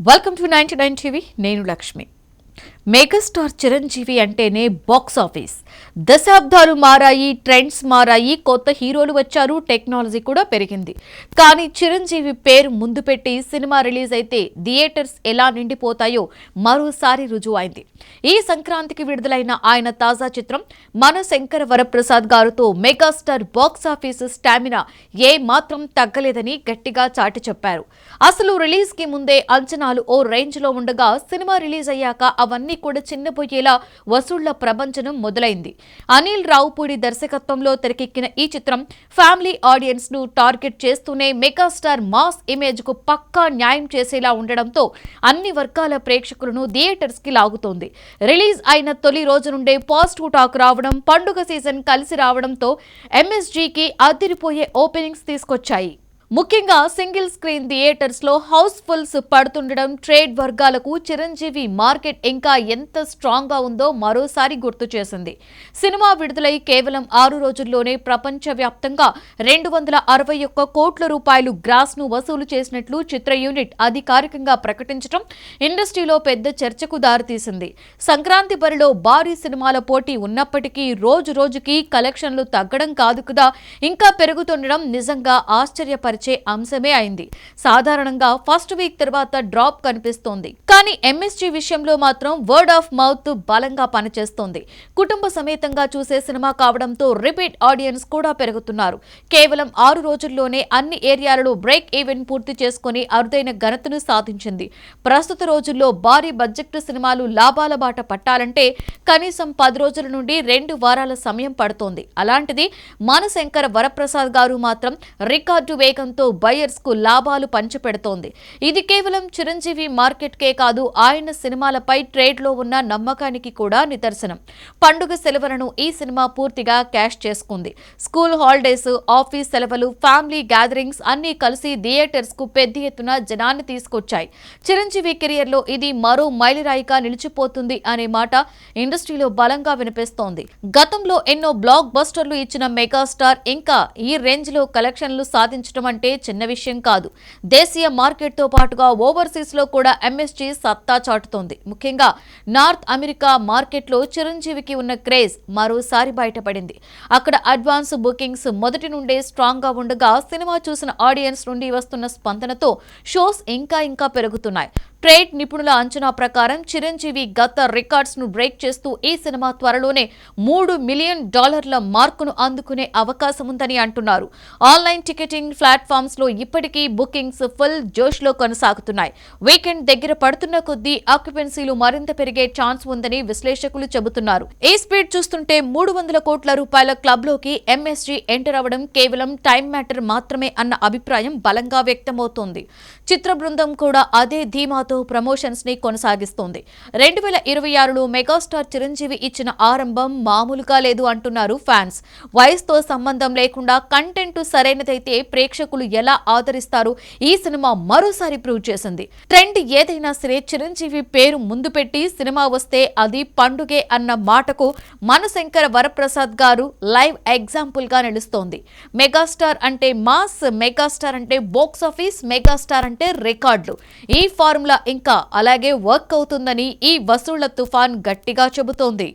Welcome to 99 TV. నేను Lakshmi. Megastar Chiranjeevi అంటేనే box office. దశాబ్దాలు మారాయి, ట్రెండ్స్ మారాయి, కొత్త హీరోలు వచ్చారు, టెక్నాలజీ కూడా పెరిగింది. కానీ చిరంజీవి పేరు ముందు పెట్టి సినిమా రిలీజ్ అయితే థియేటర్స్ ఎలా నిండిపోతాయో మరోసారి రుజువైంది. ఈ సంక్రాంతికి విడుదలైన ఆయన తాజా చిత్రం మన శంకర వరప్రసాద్ గారితో మెగాస్టార్ బాక్స్ ఆఫీస్ స్టామినా ఏ మాత్రం తగ్గలేదని గట్టిగా చాటి చెప్పారు. అసలు రిలీజ్ కి ముందే అంచనాలు ఓ రేంజ్ లో ఉండగా సినిమా రిలీజ్ అయ్యాక అవన్నీ కూడా చిన్నపోయేలా వసూళ్ల ప్రభంజనం మొదలైంది. అనిల్ రావుపూడి దర్శకత్వంలో తెరకెక్కిన ఈ చిత్రం ఫ్యామిలీ ఆడియన్స్ ను టార్గెట్ చేస్తూనే మెగాస్టార్ మాస్ ఇమేజ్ కు పక్కా న్యాయం చేసేలా ఉండడంతో అన్ని వర్గాల ప్రేక్షకులను థియేటర్స్ కి లాగుతోంది. రిలీజ్ అయిన తొలి రోజు నుండే పాజిటివ్ టాక్ రావడం, పండుగ సీజన్ కలిసి రావడంతో ఎంఎస్జీకి అదిరిపోయే ఓపెనింగ్స్ తీసుకొచ్చాయి. ముఖ్యంగా సింగిల్ స్క్రీన్ థియేటర్స్ లో హౌస్ ఫుల్స్ పడుతుండడం ట్రేడ్ వర్గాలకు చిరంజీవి మార్కెట్ ఇంకా ఎంత స్ట్రాంగ్ గా ఉందో మరోసారి గుర్తు చేసింది. సినిమా విడుదలై కేవలం 6 రోజుల్లోనే ప్రపంచవ్యాప్తంగా 261 కోట్ల రూపాయలు గ్రాస్ ను వసూలు చేసినట్లు చిత్ర యూనిట్ అధికారికంగా ప్రకటించడం ఇండస్ట్రీలో పెద్ద చర్చకు దారితీసింది. సంక్రాంతి బరిలో భారీ సినిమాల పోటీ ఉన్నప్పటికీ రోజు రోజుకి కలెక్షన్లు తగ్గడం కాదు కదా, ఇంకా పెరుగుతుండడం నిజంగా ఆశ్చర్యపరిచే అంశమే అయింది. సాధారణంగా ఫస్ట్ వీక్ తర్వాత డ్రాప్ కనిపిస్తోంది. కానీ ఎంఎస్జీ విషయంలో మాత్రం వర్డ్ ఆఫ్ మౌత్ బలంగా పనిచేస్తోంది. కుటుంబ సమేతంగా చూసే సినిమా కావడంతో రిపీట్ ఆడియన్స్ కూడా పెరుగుతున్నారు. కేవలం 6 రోజుల్లోనే అన్ని ఏరియాలలో బ్రేక్ ఈవెన్ పూర్తి చేసుకుని అరుదైన ఘనతను సాధించింది. ప్రస్తుత రోజుల్లో భారీ బడ్జెట్ సినిమాలు లాభాల బాట పట్టాలంటే కనీసం 10 రోజుల నుండి 2 వారాల సమయం పడుతోంది. అలాంటిది మన శంకర వరప్రసాద్ గారు మాత్రం రికార్డు వేగంతో బయర్స్ కు లాభాలు పంచిపెడుతోంది. ఇది కేవలం చిరంజీవి మార్కెట్ కే కాదు, ఆయన సినిమాలపై ట్రేడ్ లో ఉన్న నమ్మకానికి కూడా నిదర్శనం. పండుగ సెలవులను ఈ సినిమా పూర్తిగా క్యాష్ చేసుకుంది. స్కూల్ హాలిడేస్, ఆఫీస్ సెలవులు, ఫ్యామిలీ గ్యాదరింగ్స్ అన్ని కలిసి థియేటర్స్ కు పెద్ద ఎత్తున జనాన్ని తీసుకొచ్చాయి. చిరంజీవి కెరియర్ లో ఇది మరో మైలురాయిగా నిలిచిపోతుంది అనే మాట ఇండస్ట్రీలో బలంగా వినిపిస్తోంది. గతంలో ఎన్నో బ్లాక్ బస్టర్లు ఇచ్చిన మెగాస్టార్ ఇంకా ఈ రేంజ్ లో కలెక్షన్లు సాధించడం అంటే చిన్న విషయం కాదు. దేశీయ మార్కెట్ తో పాటుగా ఓవర్సీస్ లో కూడా ఎంఎస్జీ సత్తా చాటుతోంది. ముఖ్యంగా నార్త్ అమెరికా మార్కెట్ లో చిరంజీవికి ఉన్న క్రేజ్ మరోసారి బయటపడింది. అక్కడ అడ్వాన్స్ బుకింగ్స్ మొదటి నుండే స్ట్రాంగ్ గా ఉండగా సినిమా చూసిన ఆడియన్స్ నుండి వస్తున్న స్పందనతో షోస్ ఇంకా పెరుగుతున్నాయి. ట్రేడ్ నిపుణుల అంచనా ప్రకారం చిరంజీవి గత రికార్డ్స్ ను బ్రేక్ చేస్తూ ఈ సినిమా త్వరలోనే $3 మిలియన్ మార్కును అందుకునే అవకాశం ఉందని అంటున్నారు. ఆన్లైన్ టికెటింగ్ ప్లాట్ఫామ్స్ లో ఇప్పటికీ బుకింగ్స్ ఫుల్ జోష్ లో కొనసాగుతున్నాయి. వీకెండ్ దగ్గర పడుతున్న కొద్దీ ఆక్యుపెన్సీలు మరింత పెరిగే ఛాన్స్ ఉందని విశ్లేషకులు చెబుతున్నారు. ఈ స్పీడ్ చూస్తుంటే 300 కోట్ల రూపాయల క్లబ్ లోకి ఎంఎస్జీ ఎంటర్ అవ్వడం కేవలం టైం మ్యాటర్ మాత్రమే అన్న అభిప్రాయం బలంగా వ్యక్తమవుతోంది. చిత్ర బృందం కూడా అదే ధీమాతో ప్రమోషన్స్ ని కొనసాగిస్తోంది. 2026లో మెగాస్టార్ చిరంజీవి ఇచ్చిన ఆరంభం మామూలుగా లేదు అంటున్నారు ఫ్యాన్స్. వయసుతో సంబంధం లేకుండా కంటెంట్ సరైనదైతే ప్రేక్షకులు ఎలా ఆదరిస్తారు ఈ సినిమా మరోసారి ప్రూవ్ చేసింది. ట్రెండ్ ఏదైనా సరే చిరంజీవి పేరు ముందు పెట్టి సినిమా వస్తే అది పండుగే అన్న మాటకు మన శంకర వరప్రసాద్ గారు లైవ్ ఎగ్జాంపుల్ గా నిలుస్తోంది. మెగాస్టార్ అంటే మాస్, మెగాస్టార్ అంటే బాక్స్ ఆఫీస్, మెగాస్టార్ అంటే రికార్డులు. ఈ ఫార్ములా ఇంకా అలాగే వర్క్ అవుతుందని ఈ వసూళ్ల తుఫాన్ గట్టిగా చెబుతోంది.